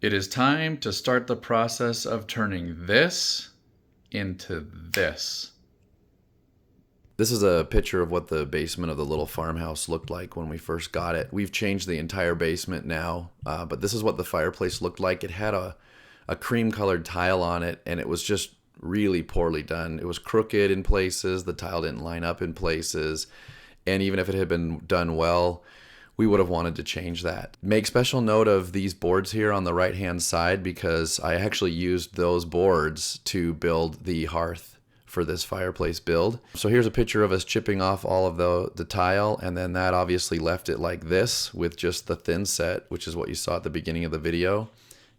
It is time to start the process of turning this into this. This is a picture of what the basement of the little farmhouse looked like when we first got it. We've changed the entire basement now, but this is what the fireplace looked like. It had a cream colored tile on it, and it was just really poorly done. It was crooked in places, the tile didn't line up in places, and even if it had been done well, we would have wanted to change that. Make special note of these boards here on the right hand side because I actually used those boards to build the hearth for this fireplace build. So here's a picture of us chipping off all of the tile, and then that obviously left it like this with just the thin set, which is what you saw at the beginning of the video,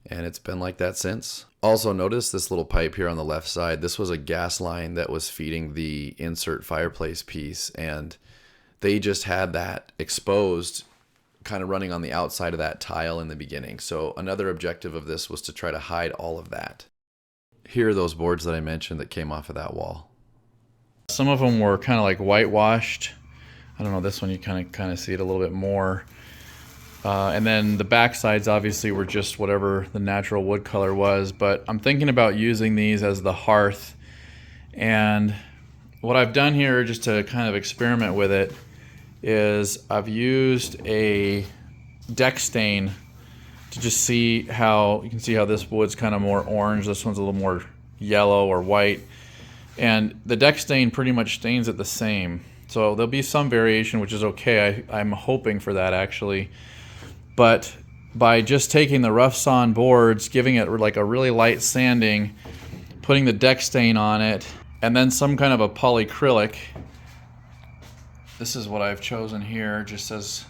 and it's been like that since. Also notice this little pipe here on the left side. This was a gas line that was feeding the insert fireplace piece, and they just had that exposed kind of running on the outside of that tile in the beginning. So another objective of this was to try to hide all of that. Here are those boards that I mentioned that came off of that wall. Some of them were kind of like whitewashed. I don't know, this one you kind of see it a little bit more. And then the back sides obviously were just whatever the natural wood color was, but I'm thinking about using these as the hearth. And what I've done here just to kind of experiment with it is I've used a deck stain to just see how, you can see how this wood's kind of more orange, this one's a little more yellow or white, and the deck stain pretty much stains it the same. So there'll be some variation, which is okay. I'm hoping for that actually. But by just taking the rough sawn boards, giving it like a really light sanding, putting the deck stain on it, and then some kind of a polyacrylic. This is what I've chosen here, just says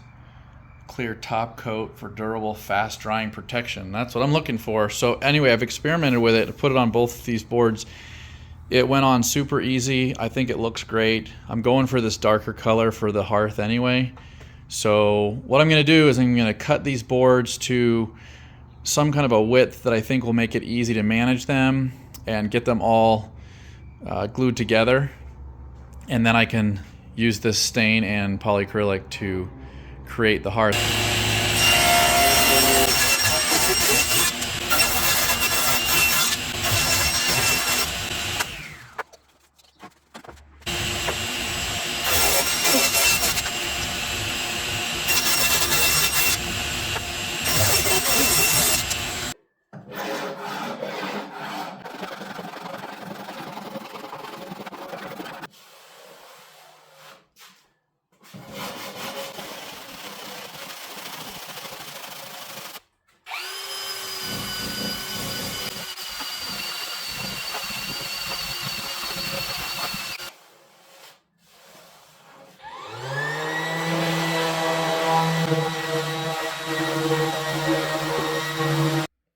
clear top coat for durable, fast drying protection. That's what I'm looking for. So anyway, I've experimented with it, put it on both these boards. It went on super easy. I think it looks great. I'm going for this darker color for the hearth anyway. So what I'm gonna do is I'm gonna cut these boards to some kind of a width that I think will make it easy to manage them and get them all glued together. And then I can use this stain and polyacrylic to create the hearth.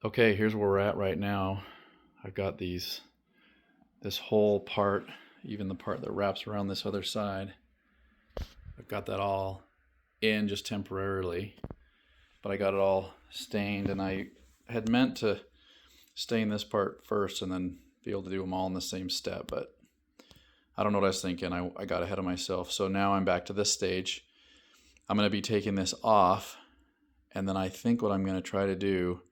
Okay, here's where we're at right now. I've got this whole part, even the part that wraps around this other side. I've got that all in just temporarily, but I got it all stained, and I had meant to stain this part first and then be able to do them all in the same step, but I don't know what I was thinking. I got ahead of myself. So now I'm back to this stage. I'm going to be taking this off, and then I think what I'm going to try to do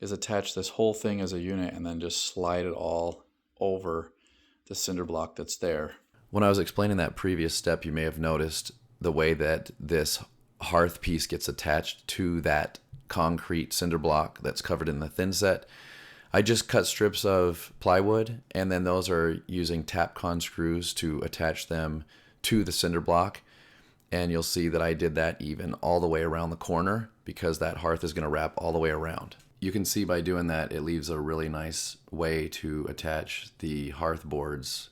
is attach this whole thing as a unit and then just slide it all over the cinder block that's there. When I was explaining that previous step, you may have noticed the way that this hearth piece gets attached to that concrete cinder block that's covered in the thin set. I just cut strips of plywood, and then those are using Tapcon screws to attach them to the cinder block. And you'll see that I did that even all the way around the corner because that hearth is going to wrap all the way around. You can see by doing that, it leaves a really nice way to attach the hearth boards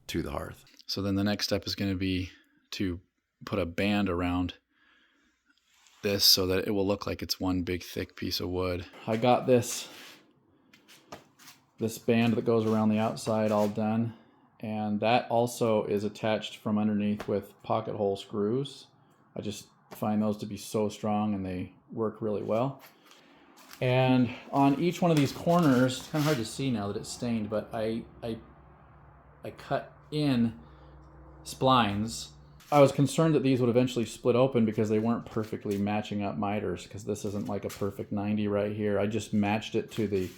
to the hearth. So then the next step is going to be to put a band around this so that it will look like it's one big thick piece of wood. I got this band that goes around the outside all done, and that also is attached from underneath with pocket hole screws. I just find those to be so strong and they work really well. And on each one of these corners, it's kind of hard to see now that it's stained, but I cut in splines I was concerned that these would eventually split open because they weren't perfectly matching up miters, because this isn't like a perfect 90 right here. I just matched it to the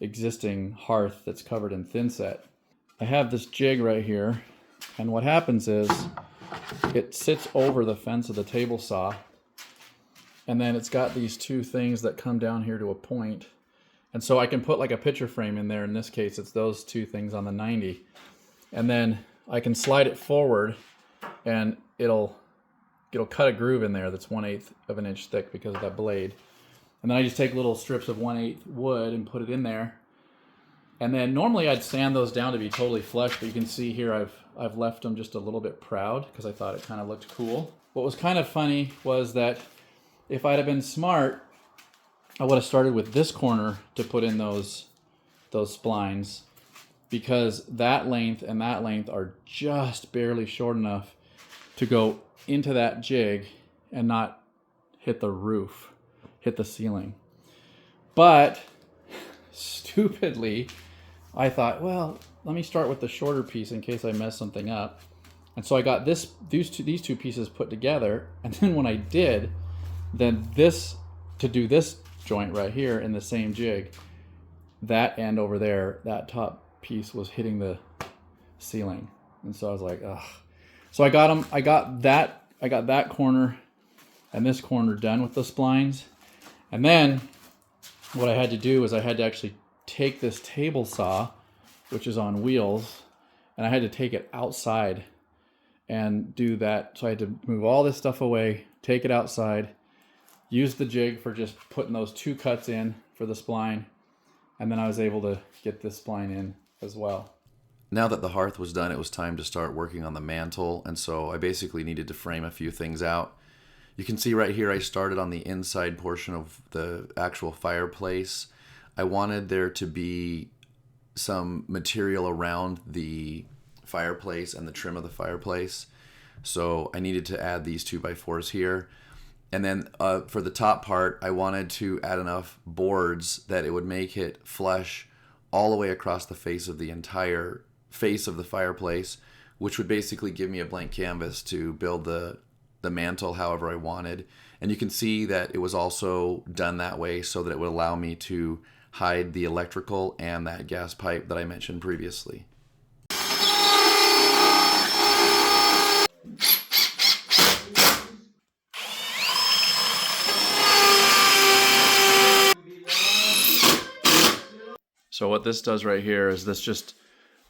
existing hearth that's covered in thinset. I have this jig right here, and what happens is it sits over the fence of the table saw, and then it's got these two things that come down here to a point. And so I can put like a picture frame in there. In this case, it's those two things on the 90. And then I can slide it forward, and it'll cut a groove in there that's 1/8 of an inch thick because of that blade. And then I just take little strips of 1/8 wood and put it in there. And then normally I'd sand those down to be totally flush, but you can see here I've left them just a little bit proud because I thought it kind of looked cool. What was kind of funny was that if I'd have been smart, I would have started with this corner to put in those splines, because that length and that length are just barely short enough to go into that jig and not hit the roof, hit the ceiling. But stupidly, I thought, well, let me start with the shorter piece in case I mess something up. And so I got these two pieces put together, and then when I did, then to do this joint right here in the same jig, that end over there, that top piece was hitting the ceiling. And so I was like, ugh. So I got that corner and this corner done with the splines. And then what I had to do is I had to actually take this table saw, which is on wheels, and I had to take it outside and do that. So I had to move all this stuff away, take it outside, use the jig for just putting those two cuts in for the spline, and then I was able to get this spline in as well. Now that the hearth was done, it was time to start working on the mantle, and so I basically needed to frame a few things out. You can see right here I started on the inside portion of the actual fireplace. I wanted there to be some material around the fireplace and the trim of the fireplace, so I needed to add these 2x4s here. And then for the top part, I wanted to add enough boards that it would make it flush all the way across the face of the entire face of the fireplace, which would basically give me a blank canvas to build the mantle however I wanted. And you can see that it was also done that way so that it would allow me to hide the electrical and that gas pipe that I mentioned previously. So what this does right here is this just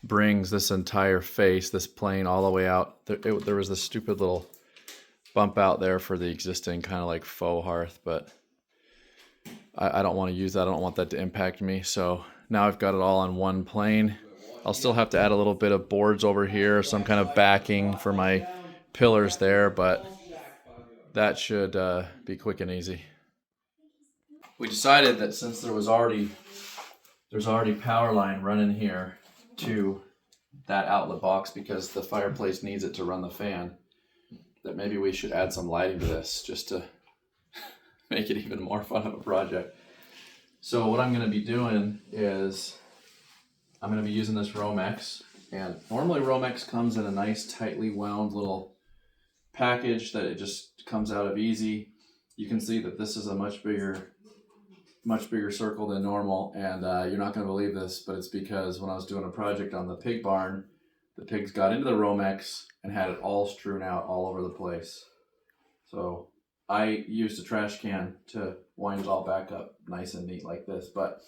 brings this entire face, this plane, all the way out. There was this stupid little bump out there for the existing kind of like faux hearth, but I don't want to use that. I don't want that to impact me. So now I've got it all on one plane. I'll still have to add a little bit of boards over here, some kind of backing for my pillars there, but that should be quick and easy. We decided that since there's already power line running here to that outlet box, because the fireplace needs it to run the fan, that maybe we should add some lighting to this just to make it even more fun of a project. So what I'm going to be doing is I'm going to be using this Romex, and normally Romex comes in a nice tightly wound little package that it just comes out of easy. You can see that this is a much bigger circle than normal, and you're not going to believe this, but it's because when I was doing a project on the pig barn, the pigs got into the Romex and had it all strewn out all over the place. So I used a trash can to wind it all back up nice and neat like this. But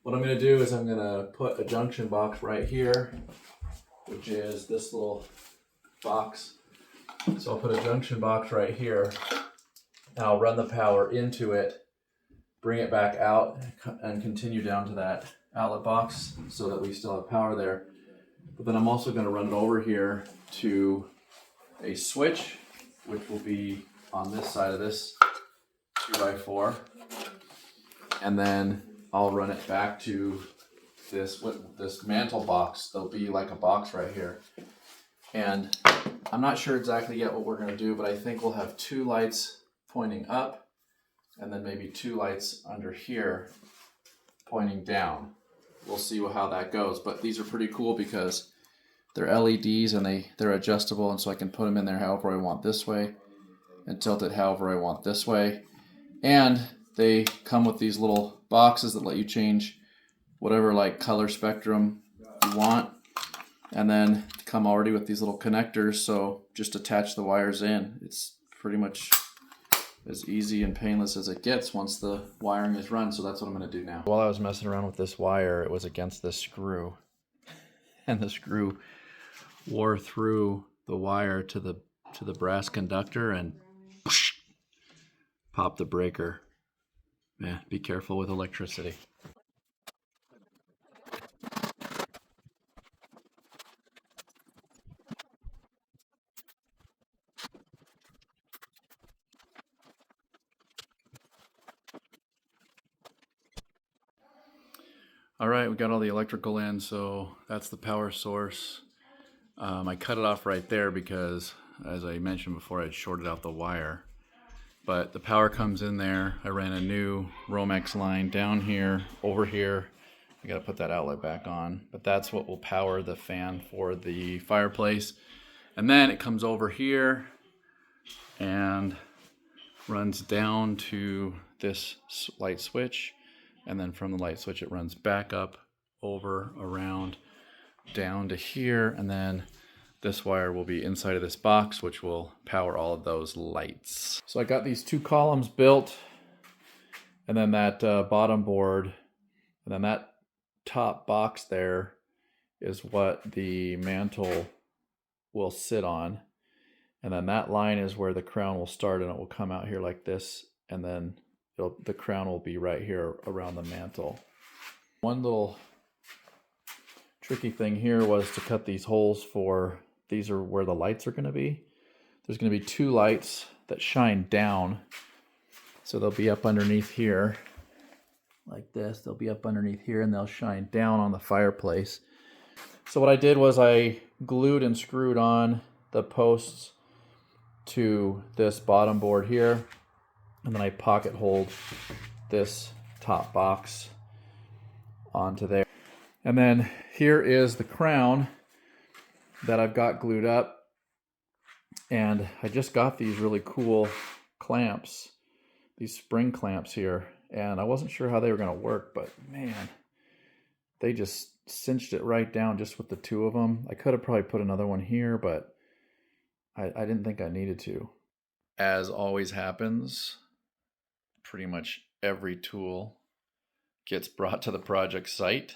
what I'm going to do is I'm going to put a junction box right here, which is this little box. So I'll put a junction box right here, and I'll run the power into it, bring it back out, and continue down to that outlet box so that we still have power there. But then I'm also going to run it over here to a switch, which will be on this side of this 2x4. And then I'll run it back to this mantle box. There'll be like a box right here. And I'm not sure exactly yet what we're going to do, but I think we'll have two lights pointing up, and then maybe two lights under here pointing down. We'll see how that goes, but these are pretty cool because They're LEDs and they're adjustable, and so I can put them in there however I want this way and tilt it however I want this way. And they come with these little boxes that let you change whatever like color spectrum you want, and then come already with these little connectors, so just attach the wires in. It's pretty much as easy and painless as it gets once the wiring is run. So that's what I'm going to do now. While I was messing around with this wire, it was against this screw, and the screw wore through the wire to the brass conductor and popped the breaker. Yeah, be careful with electricity. All right, we got all the electrical in, so that's the power source. I cut it off right there because, as I mentioned before, I'd shorted out the wire. But the power comes in there. I ran a new Romex line down here, over here. I gotta put that outlet back on. But that's what will power the fan for the fireplace. And then it comes over here and runs down to this light switch. And then from the light switch, it runs back up, over, around, down to here. And then this wire will be inside of this box, which will power all of those lights. So I got these two columns built, and then that bottom board, and then that top box there is what the mantle will sit on. And then that line is where the crown will start, and it will come out here like this, and then the crown will be right here around the mantle. One little tricky thing here was to cut these holes for, these are where the lights are going to be. There's going to be two lights that shine down. So they'll be up underneath here like this. They'll be up underneath here and they'll shine down on the fireplace. So what I did was I glued and screwed on the posts to this bottom board here. And then I pocket hold this top box onto there. And then here is the crown that I've got glued up. And I just got these really cool clamps, these spring clamps here. And I wasn't sure how they were going to work, but man, they just cinched it right down just with the two of them. I could have probably put another one here, but I didn't think I needed to. As always happens, pretty much every tool gets brought to the project site.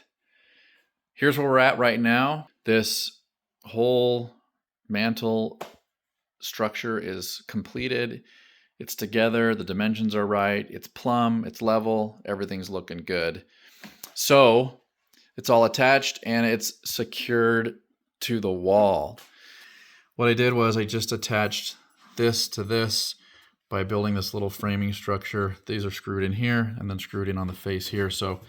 Here's where we're at right now. This whole mantle structure is completed. It's together. The dimensions are right. It's plumb. It's level. Everything's looking good. So it's all attached and it's secured to the wall. What I did was I just attached this to this by building this little framing structure. These are screwed in here and then screwed in on the face here. So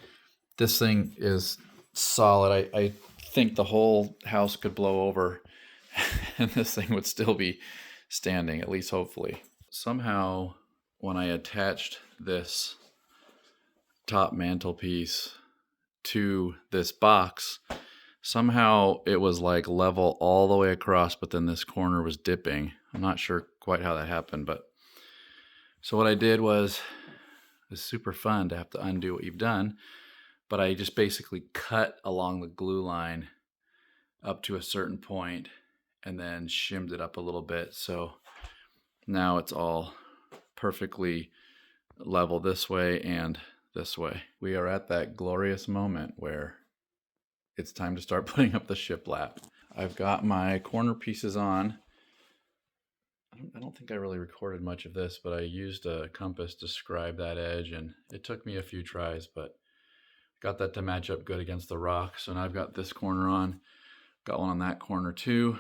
this thing is solid. I think the whole house could blow over and this thing would still be standing, at least hopefully. Somehow when I attached this top mantelpiece to this box, somehow it was like level all the way across, but then this corner was dipping. I'm not sure quite how that happened, but so what I did was, it's super fun to have to undo what you've done, but I just basically cut along the glue line up to a certain point and then shimmed it up a little bit. So now it's all perfectly level this way and this way. We are at that glorious moment where it's time to start putting up the shiplap. I've got my corner pieces on. I don't think I really recorded much of this, but I used a compass to scribe that edge, and it took me a few tries, but got that to match up good against the rock. So now I've got this corner on, got one on that corner too,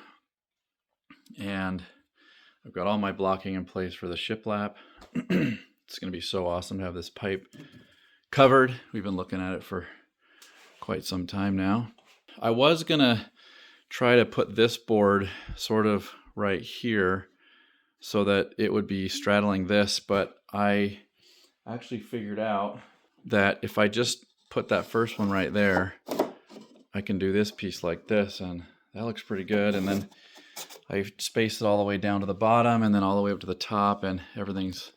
and I've got all my blocking in place for the shiplap. It's going to be so awesome to have this pipe covered. We've been looking at it for quite some time now. I was going to try to put this board sort of right here so that it would be straddling this, but I actually figured out that if I just put that first one right there, I can do this piece like this, and that looks pretty good. And then I spaced it all the way down to the bottom and then all the way up to the top, and everything's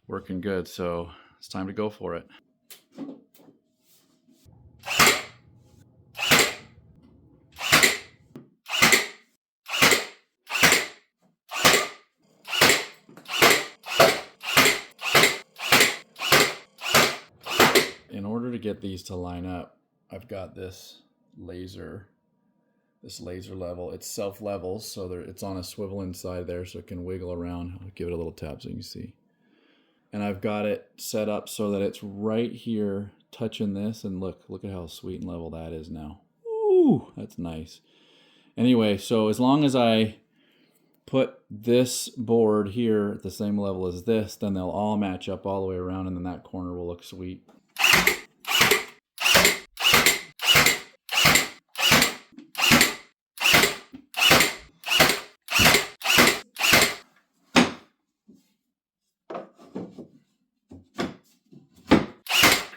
working good. So it's time to go for it. In order to get these to line up, I've got this laser level. It's self-levels, so it's on a swivel inside there, so it can wiggle around. I'll give it a little tap so you can see. And I've got it set up so that it's right here touching this, and look at how sweet and level that is now. Ooh, that's nice. Anyway, so as long as I put this board here at the same level as this, then they'll all match up all the way around, and then that corner will look sweet.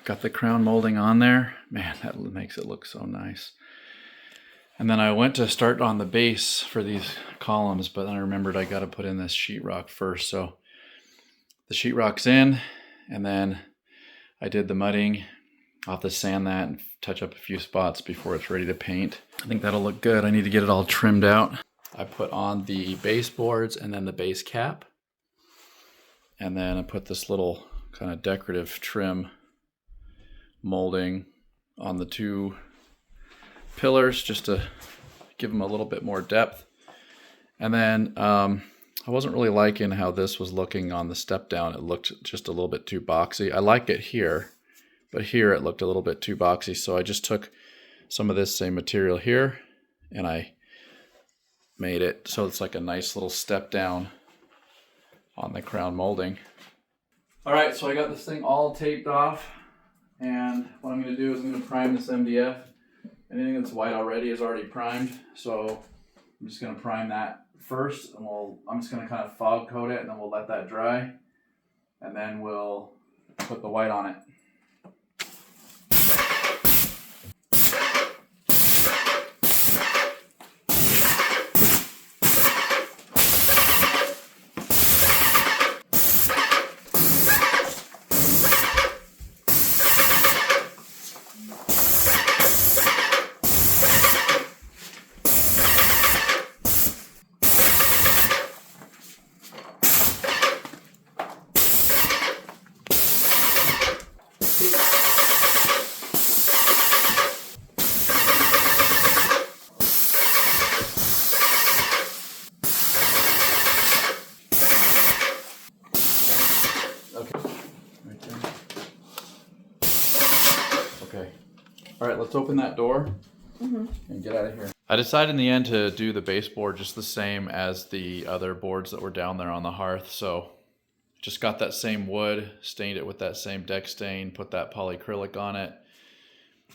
Got the crown molding on there. Man, that makes it look so nice. And then I went to start on the base for these columns, but then I remembered I got to put in this sheetrock first. So the sheetrock's in, and then I did the mudding. I'll have to sand that and touch up a few spots before it's ready to paint. I think that'll look good. I need to get it all trimmed out. I put on the baseboards and then the base cap. And then I put this little kind of decorative trim molding on the two pillars just to give them a little bit more depth. And then I wasn't really liking how this was looking on the step down. It looked just a little bit too boxy. I like it here, but here it looked a little bit too boxy. So I just took some of this same material here and I made it so it's like a nice little step down on the crown molding. All right, so I got this thing all taped off. And what I'm going to do is I'm going to prime this MDF. Anything that's white already is already primed, so I'm just going to prime that first, and I'm just going to kind of fog coat it, and then we'll let that dry, and then we'll put the white on it. Okay. All right, let's open that door and get out of here. I decided in the end to do the baseboard just the same as the other boards that were down there on the hearth. So just got that same wood, stained it with that same deck stain, put that polyacrylic on it.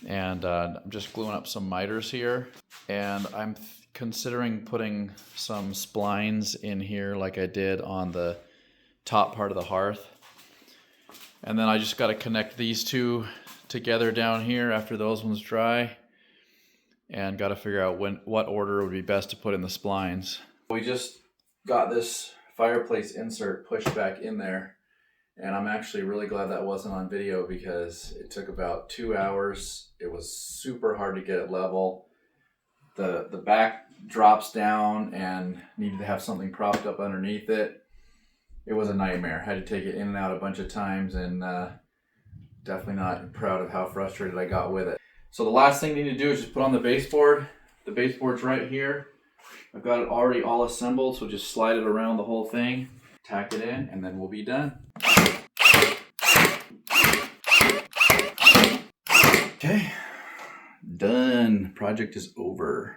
And I'm just gluing up some miters here. And I'm considering putting some splines in here like I did on the top part of the hearth. And then I just got to connect these two together down here after those ones dry, and got to figure out what order would be best to put in the splines. We just got this fireplace insert pushed back in there, and I'm actually really glad that wasn't on video because it took about 2 hours. It was super hard to get it level. The back drops down and needed to have something propped up underneath it. It was a nightmare. Had to take it in and out a bunch of times, and definitely not proud of how frustrated I got with it. So the last thing you need to do is just put on the baseboard. The baseboard's right here. I've got it already all assembled, so just slide it around the whole thing, tack it in, and then we'll be done. Okay, done. Project is over.